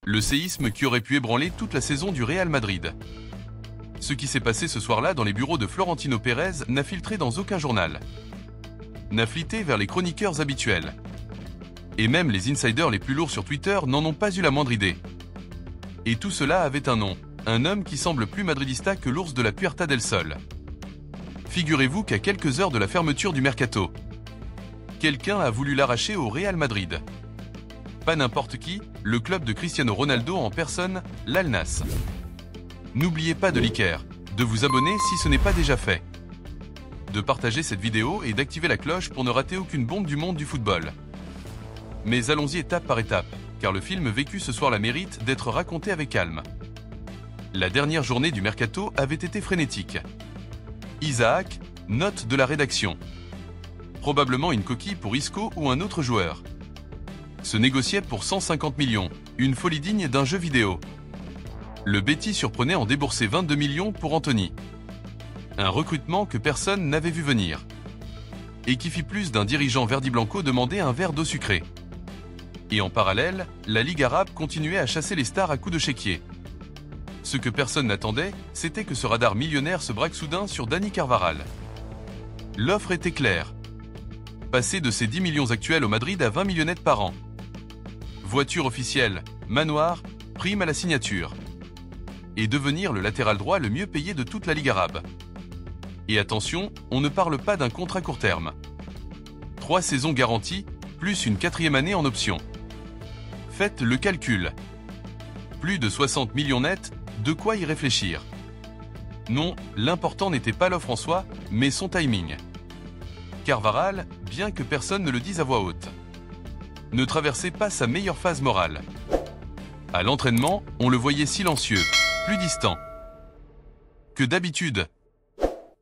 Le séisme qui aurait pu ébranler toute la saison du Real Madrid. Ce qui s'est passé ce soir-là dans les bureaux de Florentino Pérez n'a filtré dans aucun journal. N'a flitté vers les chroniqueurs habituels. Et même les insiders les plus lourds sur Twitter n'en ont pas eu la moindre idée. Et tout cela avait un nom, un homme qui semble plus madridista que l'ours de la Puerta del Sol. Figurez-vous qu'à quelques heures de la fermeture du mercato, quelqu'un a voulu l'arracher au Real Madrid. Pas n'importe qui, le club de Cristiano Ronaldo en personne, l'Al Nassr. N'oubliez pas de liker, de vous abonner si ce n'est pas déjà fait, de partager cette vidéo et d'activer la cloche pour ne rater aucune bombe du monde du football. Mais allons-y étape par étape, car le film vécu ce soir-là mérite d'être raconté avec calme. La dernière journée du mercato avait été frénétique. Isaac, note de la rédaction. Probablement une coquille pour Isco ou un autre joueur. Se négociait pour 150 millions, une folie digne d'un jeu vidéo. Le Betis surprenait en débourser 22 millions pour Anthony. Un recrutement que personne n'avait vu venir. Et qui fit plus d'un dirigeant verdi-blanco demander un verre d'eau sucrée. Et en parallèle, la Ligue arabe continuait à chasser les stars à coups de chéquier. Ce que personne n'attendait, c'était que ce radar millionnaire se braque soudain sur Dani Carvajal. L'offre était claire. Passer de ses 10 millions actuels au Madrid à 20 millionnettes par an. Voiture officielle, manoir, prime à la signature. Et devenir le latéral droit le mieux payé de toute la Ligue arabe. Et attention, on ne parle pas d'un contrat court terme. 3 saisons garanties, plus une 4e année en option. Faites le calcul. Plus de 60 millions nets, de quoi y réfléchir. Non, l'important n'était pas l'offre en soi, mais son timing. Carvajal, bien que personne ne le dise à voix haute, ne traversait pas sa meilleure phase morale. À l'entraînement, on le voyait silencieux, plus distant que d'habitude,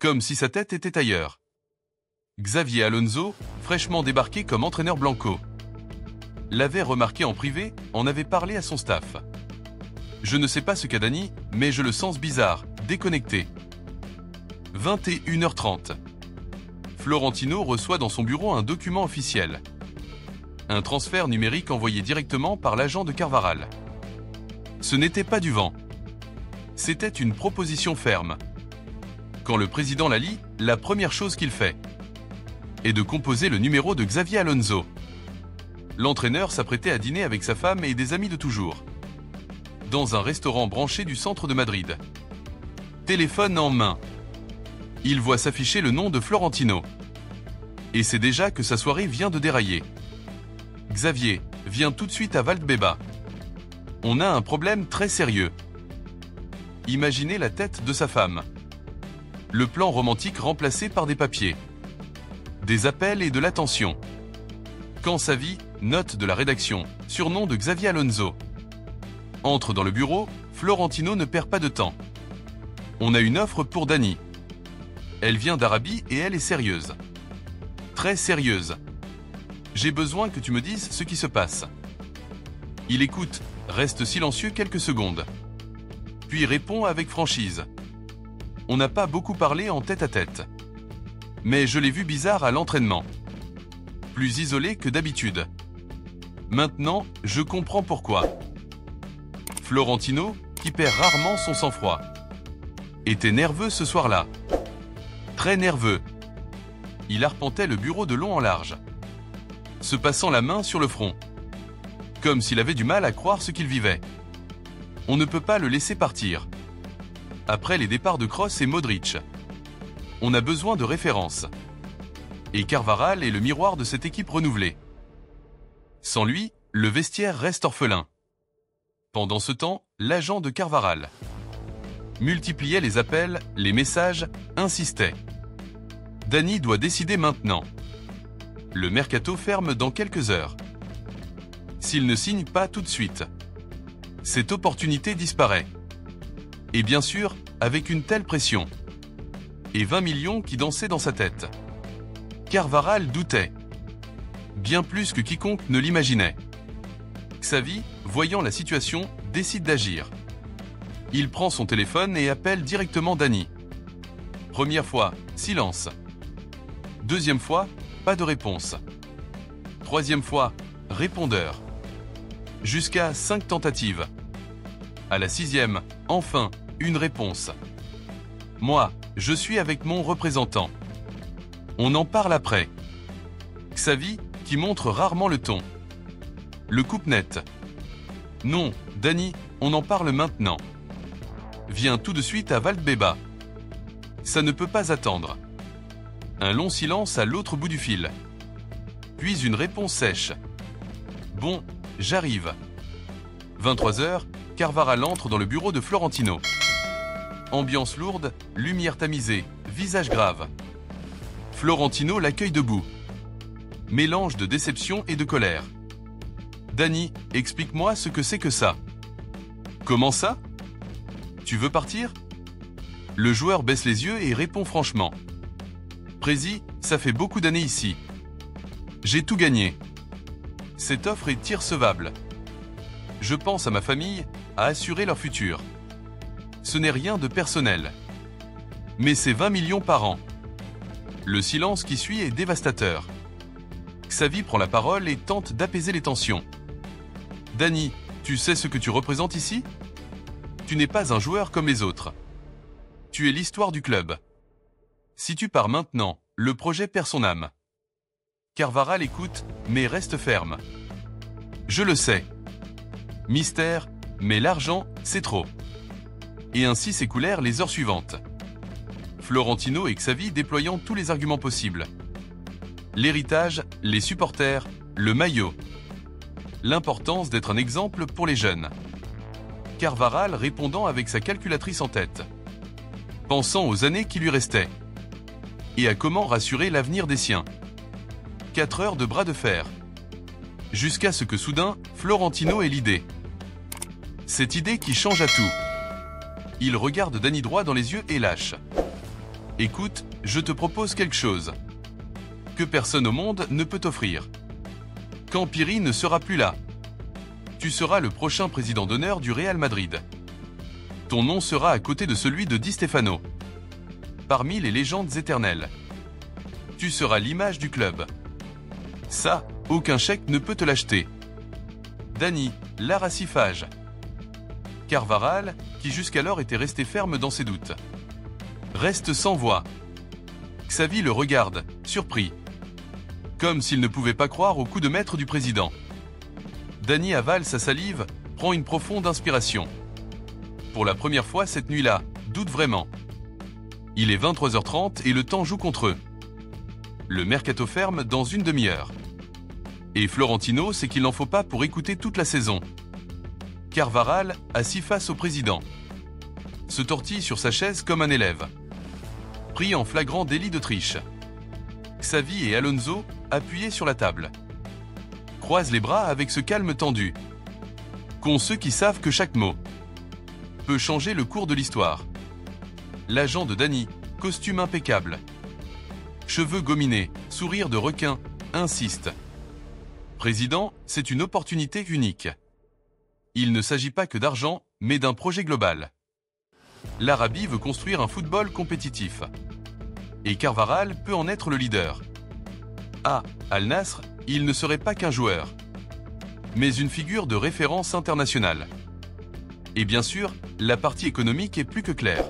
comme si sa tête était ailleurs. Xavi Alonso, fraîchement débarqué comme entraîneur blanco, l'avait remarqué en privé, en avait parlé à son staff. Je ne sais pas ce qu'a Dani, mais je le sens bizarre, déconnecté. 21h30. Florentino reçoit dans son bureau un document officiel. Un transfert numérique envoyé directement par l'agent de Carvajal. Ce n'était pas du vent. C'était une proposition ferme. Quand le président la lit, la première chose qu'il fait est de composer le numéro de Xavi Alonso. L'entraîneur s'apprêtait à dîner avec sa femme et des amis de toujours, dans un restaurant branché du centre de Madrid. Téléphone en main. Il voit s'afficher le nom de Florentino. Et c'est déjà que sa soirée vient de dérailler. Xavier, viens tout de suite à Valdebebas. On a un problème très sérieux. Imaginez la tête de sa femme. Le plan romantique remplacé par des papiers, des appels et de l'attention. Quand Xavi, note de la rédaction, surnom de Xavi Alonso, entre dans le bureau, Florentino ne perd pas de temps. On a une offre pour Dani. Elle vient d'Arabie et elle est sérieuse. Très sérieuse. J'ai besoin que tu me dises ce qui se passe. Il écoute, reste silencieux quelques secondes. Puis répond avec franchise. On n'a pas beaucoup parlé en tête-à-tête. Mais je l'ai vu bizarre à l'entraînement. Plus isolé que d'habitude. Maintenant, je comprends pourquoi. Florentino, qui perd rarement son sang-froid, était nerveux ce soir-là. Très nerveux. Il arpentait le bureau de long en large, se passant la main sur le front, comme s'il avait du mal à croire ce qu'il vivait. On ne peut pas le laisser partir. Après les départs de Kroos et Modric, on a besoin de références. Et Carvajal est le miroir de cette équipe renouvelée. Sans lui, le vestiaire reste orphelin. Pendant ce temps, l'agent de Carvajal multipliait les appels, les messages, insistait. Dani doit décider maintenant. Le mercato ferme dans quelques heures. S'il ne signe pas tout de suite, cette opportunité disparaît. Et bien sûr, avec une telle pression. Et 20 millions qui dansaient dans sa tête. Carvajal doutait. Bien plus que quiconque ne l'imaginait. Xavi, voyant la situation, décide d'agir. Il prend son téléphone et appelle directement Dani. Première fois, silence. Deuxième fois, pas de réponse. Troisième fois, répondeur. jusqu'à 5 tentatives. À la 6e, enfin, une réponse. Moi, je suis avec mon représentant. On en parle après. Xavi, qui montre rarement le ton. Le coupe net. Non, Dany, on en parle maintenant. Viens tout de suite à Valdebebas. Ça ne peut pas attendre. Un long silence à l'autre bout du fil. Puis une réponse sèche. Bon, j'arrive. 23h, Carvaral entre dans le bureau de Florentino. Ambiance lourde, lumière tamisée, visage grave. Florentino l'accueille debout. Mélange de déception et de colère. Dany, explique-moi ce que c'est que ça. Comment ça? Tu veux partir? Le joueur baisse les yeux et répond franchement. Prési, ça fait beaucoup d'années ici. J'ai tout gagné. Cette offre est irrecevable. Je pense à ma famille, à assurer leur futur. Ce n'est rien de personnel. Mais c'est 20 millions par an. Le silence qui suit est dévastateur. Xavi prend la parole et tente d'apaiser les tensions. Dany, tu sais ce que tu représentes ici? Tu n'es pas un joueur comme les autres. Tu es l'histoire du club. Si tu pars maintenant, le projet perd son âme. Carvaral écoute, mais reste ferme. Je le sais. Mystère, mais l'argent, c'est trop. Et ainsi s'écoulèrent les heures suivantes. Florentino et Xavi déployant tous les arguments possibles. L'héritage, les supporters, le maillot. L'importance d'être un exemple pour les jeunes. Carvaral répondant avec sa calculatrice en tête. Pensant aux années qui lui restaient. Et à comment rassurer l'avenir des siens. 4 heures de bras de fer. Jusqu'à ce que soudain, Florentino ait l'idée. Cette idée qui change à tout. Il regarde Dany droit dans les yeux et lâche. Écoute, je te propose quelque chose. Que personne au monde ne peut t'offrir. Quand Pirri ne sera plus là. Tu seras le prochain président d'honneur du Real Madrid. Ton nom sera à côté de celui de Di Stefano. Parmi les légendes éternelles. Tu seras l'image du club. Ça, aucun chèque ne peut te l'acheter. Dany, l'aracifage. Carvaral, qui jusqu'alors était resté ferme dans ses doutes. Reste sans voix. Xavi le regarde, surpris. Comme s'il ne pouvait pas croire au coup de maître du président. Dany avale sa salive, prend une profonde inspiration. Pour la première fois cette nuit-là, doute vraiment. Il est 23h30 et le temps joue contre eux. Le mercato ferme dans une demi-heure. Et Florentino sait qu'il n'en faut pas pour écouter toute la saison. Carvaral, assis face au président. Se tortille sur sa chaise comme un élève. Pris en flagrant délit de triche. Xavi et Alonso, appuyés sur la table. Croisent les bras avec ce calme tendu. Qu'ont ceux qui savent que chaque mot peut changer le cours de l'histoire. L'agent de Dany, costume impeccable. Cheveux gominés, sourire de requin, insiste. Président, c'est une opportunité unique. Il ne s'agit pas que d'argent, mais d'un projet global. L'Arabie veut construire un football compétitif. Et Carvaral peut en être le leader. À Al Nassr, il ne serait pas qu'un joueur, mais une figure de référence internationale. Et bien sûr, la partie économique est plus que claire.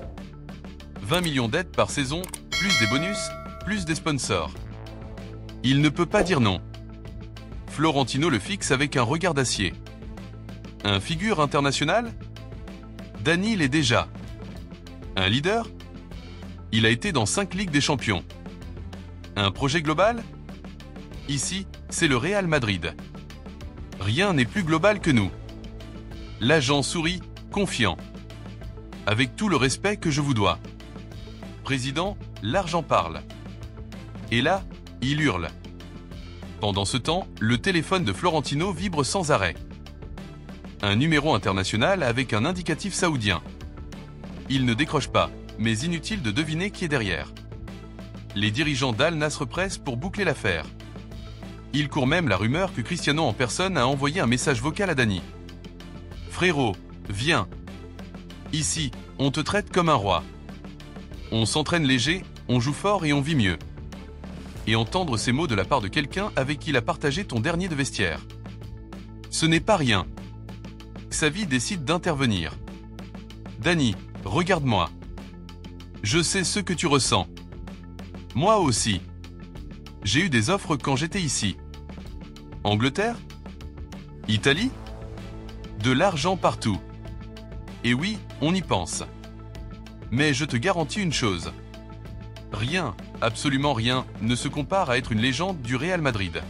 20 millions d'aides par saison, plus des bonus, plus des sponsors. Il ne peut pas dire non. Florentino le fixe avec un regard d'acier. Un figure international? Dany l'est déjà. Un leader? Il a été dans 5 Ligues des Champions. Un projet global? Ici, c'est le Real Madrid. Rien n'est plus global que nous. L'agent sourit, confiant. Avec tout le respect que je vous dois. Président, l'argent parle. Et là, il hurle. Pendant ce temps, le téléphone de Florentino vibre sans arrêt. Un numéro international avec un indicatif saoudien. Il ne décroche pas, mais inutile de deviner qui est derrière. Les dirigeants d'Al Nassr pressent pour boucler l'affaire. Il court même la rumeur que Cristiano en personne a envoyé un message vocal à Dany. « Frérot, viens. Ici, on te traite comme un roi. On s'entraîne léger, on joue fort et on vit mieux. » Et entendre ces mots de la part de quelqu'un avec qui il a partagé ton dernier de vestiaire. Ce n'est pas rien. Xavi décide d'intervenir. Dani, regarde-moi. Je sais ce que tu ressens. Moi aussi. J'ai eu des offres quand j'étais ici. Angleterre? Italie? De l'argent partout. Et oui, on y pense. Mais je te garantis une chose. Rien, absolument rien, ne se compare à être une légende du Real Madrid.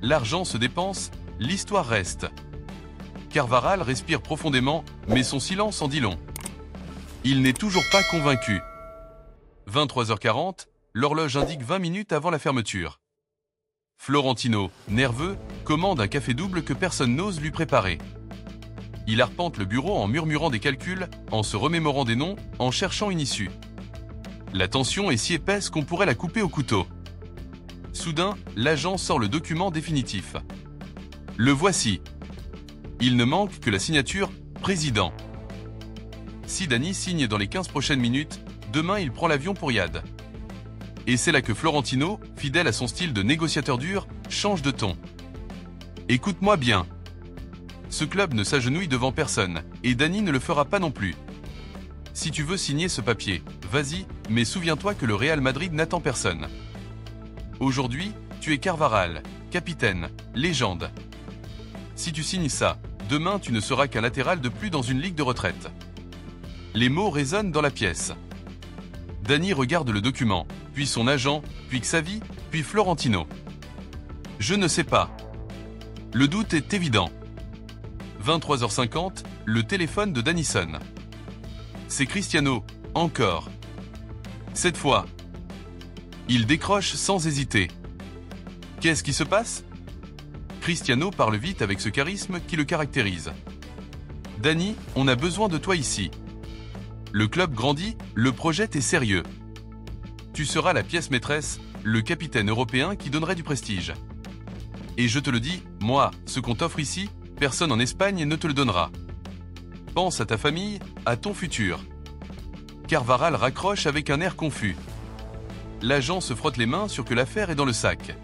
L'argent se dépense, l'histoire reste. Carvajal respire profondément, mais son silence en dit long. Il n'est toujours pas convaincu. 23h40, l'horloge indique 20 minutes avant la fermeture. Florentino, nerveux, commande un café double que personne n'ose lui préparer. Il arpente le bureau en murmurant des calculs, en se remémorant des noms, en cherchant une issue. La tension est si épaisse qu'on pourrait la couper au couteau. Soudain, l'agent sort le document définitif. Le voici. Il ne manque que la signature « Président ». Si Dani signe dans les 15 prochaines minutes, demain il prend l'avion pour Riyad. Et c'est là que Florentino, fidèle à son style de négociateur dur, change de ton. Écoute-moi bien. Ce club ne s'agenouille devant personne, et Dani ne le fera pas non plus. Si tu veux signer ce papier, vas-y, mais souviens-toi que le Real Madrid n'attend personne. Aujourd'hui, tu es Carvajal, capitaine, légende. Si tu signes ça, demain tu ne seras qu'un latéral de plus dans une ligue de retraite. Les mots résonnent dans la pièce. Dani regarde le document, puis son agent, puis Xavi, puis Florentino. Je ne sais pas. Le doute est évident. 23h50, le téléphone de Dani sonne. C'est Cristiano, encore. Cette fois. Il décroche sans hésiter. Qu'est-ce qui se passe? Cristiano parle vite avec ce charisme qui le caractérise. Dani, on a besoin de toi ici. Le club grandit, le projet est sérieux. Tu seras la pièce maîtresse, le capitaine européen qui donnerait du prestige. Et je te le dis, moi, ce qu'on t'offre ici, personne en Espagne ne te le donnera. Pense à ta famille, à ton futur. Carvajal raccroche avec un air confus. L'agent se frotte les mains sur que l'affaire est dans le sac.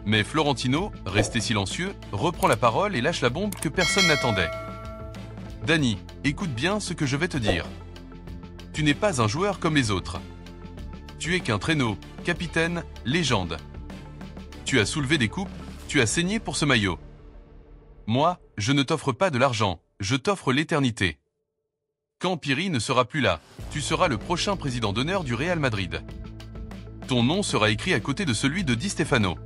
Mais Florentino, resté silencieux, reprend la parole et lâche la bombe que personne n'attendait. Dani, écoute bien ce que je vais te dire. Tu n'es pas un joueur comme les autres. Tu es qu'un traîneau, capitaine, légende. Tu as soulevé des coupes, tu as saigné pour ce maillot. Moi, je ne t'offre pas de l'argent, je t'offre l'éternité. Quand Piri ne sera plus là, tu seras le prochain président d'honneur du Real Madrid. Ton nom sera écrit à côté de celui de Di Stefano.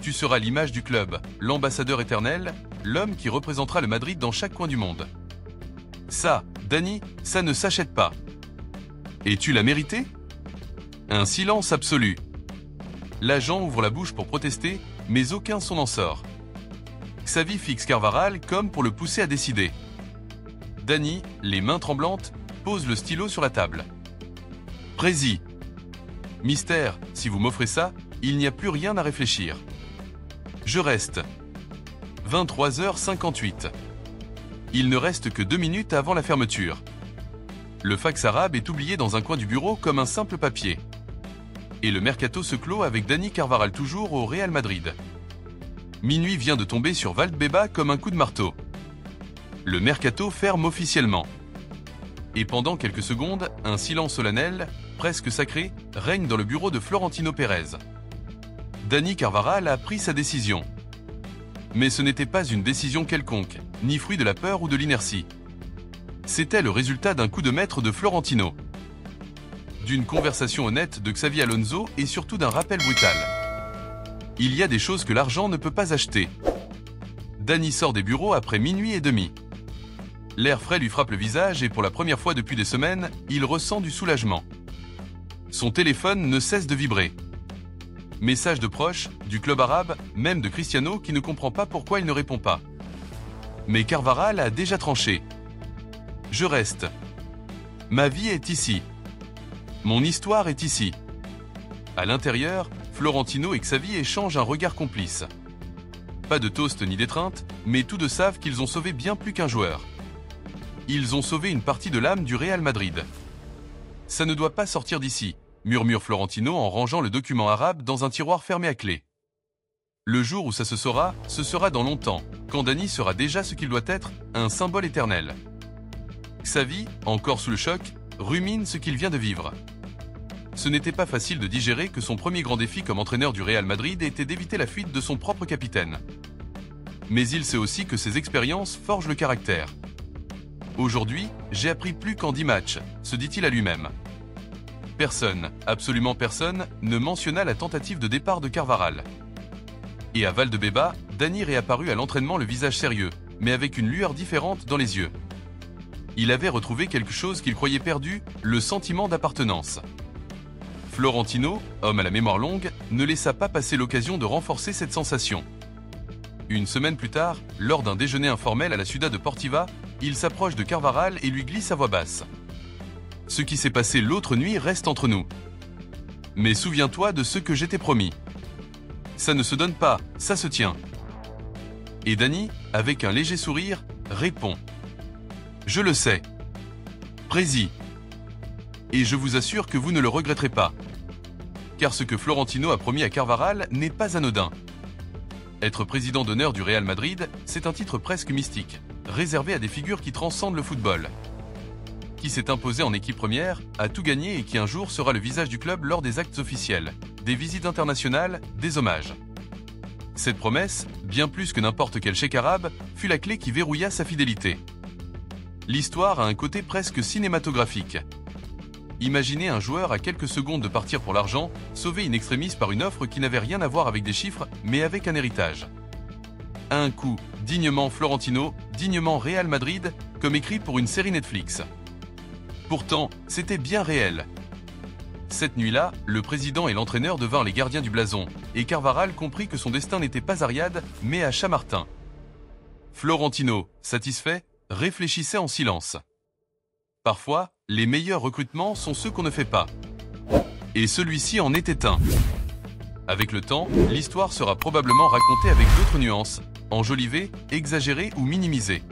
Tu seras l'image du club, l'ambassadeur éternel, l'homme qui représentera le Madrid dans chaque coin du monde. Ça, Dani, ça ne s'achète pas. Et tu l'as mérité? Un silence absolu. L'agent ouvre la bouche pour protester, mais aucun son n'en sort. Xavi fixe Carvajal comme pour le pousser à décider. Dani, les mains tremblantes, pose le stylo sur la table. Prési. Mystère, si vous m'offrez ça, il n'y a plus rien à réfléchir. Je reste. 23h58. Il ne reste que 2 minutes avant la fermeture. Le fax arabe est oublié dans un coin du bureau comme un simple papier. Et le mercato se clôt avec Dani Carvajal toujours au Real Madrid. Minuit vient de tomber sur Valdebebas comme un coup de marteau. Le mercato ferme officiellement. Et pendant quelques secondes, un silence solennel, presque sacré, règne dans le bureau de Florentino Pérez. Dani Carvajal a pris sa décision. Mais ce n'était pas une décision quelconque, ni fruit de la peur ou de l'inertie. C'était le résultat d'un coup de maître de Florentino. D'une conversation honnête de Xavi Alonso et surtout d'un rappel brutal. Il y a des choses que l'argent ne peut pas acheter. Dani sort des bureaux après minuit et demi. L'air frais lui frappe le visage et pour la première fois depuis des semaines, il ressent du soulagement. Son téléphone ne cesse de vibrer. Message de proches, du club arabe, même de Cristiano qui ne comprend pas pourquoi il ne répond pas. Mais Carvajal a déjà tranché. Je reste. Ma vie est ici. Mon histoire est ici. À l'intérieur, Florentino et Xavi échangent un regard complice. Pas de toast ni d'étreinte, mais tous deux savent qu'ils ont sauvé bien plus qu'un joueur. Ils ont sauvé une partie de l'âme du Real Madrid. Ça ne doit pas sortir d'ici, murmure Florentino en rangeant le document arabe dans un tiroir fermé à clé. Le jour où ça se saura, ce sera dans longtemps, quand Dany sera déjà ce qu'il doit être, un symbole éternel. Xavi, encore sous le choc, rumine ce qu'il vient de vivre. Ce n'était pas facile de digérer que son premier grand défi comme entraîneur du Real Madrid était d'éviter la fuite de son propre capitaine. Mais il sait aussi que ces expériences forgent le caractère. Aujourd'hui, j'ai appris plus qu'en 10 matchs, se dit-il à lui-même. Personne, absolument personne, ne mentionna la tentative de départ de Carvajal. Et à Valdebeba, Dany réapparut à l'entraînement le visage sérieux, mais avec une lueur différente dans les yeux. Il avait retrouvé quelque chose qu'il croyait perdu, le sentiment d'appartenance. Florentino, homme à la mémoire longue, ne laissa pas passer l'occasion de renforcer cette sensation. Une semaine plus tard, lors d'un déjeuner informel à la Ciudad Deportiva, il s'approche de Carvajal et lui glisse à voix basse. « Ce qui s'est passé l'autre nuit reste entre nous. Mais souviens-toi de ce que je t'ai promis. Ça ne se donne pas, ça se tient. » Et Dany, avec un léger sourire, répond. « Je le sais. Prési. Et je vous assure que vous ne le regretterez pas. Car ce que Florentino a promis à Carvajal n'est pas anodin. Être président d'honneur du Real Madrid, c'est un titre presque mystique, réservé à des figures qui transcendent le football. Qui s'est imposé en équipe première, a tout gagné et qui un jour sera le visage du club lors des actes officiels, des visites internationales, des hommages. Cette promesse, bien plus que n'importe quel chèque arabe, fut la clé qui verrouilla sa fidélité. L'histoire a un côté presque cinématographique. Imaginez un joueur à quelques secondes de partir pour l'argent, sauvé in extremis par une offre qui n'avait rien à voir avec des chiffres, mais avec un héritage. À un coup, dignement Florentino, dignement Real Madrid, comme écrit pour une série Netflix. Pourtant, c'était bien réel. Cette nuit-là, le président et l'entraîneur devinrent les gardiens du blason, et Carvajal comprit que son destin n'était pas à Riyad, mais à Chamartin. Florentino, satisfait, réfléchissait en silence. Parfois, les meilleurs recrutements sont ceux qu'on ne fait pas. Et celui-ci en était un. Avec le temps, l'histoire sera probablement racontée avec d'autres nuances, enjolivée, exagérée ou minimisée.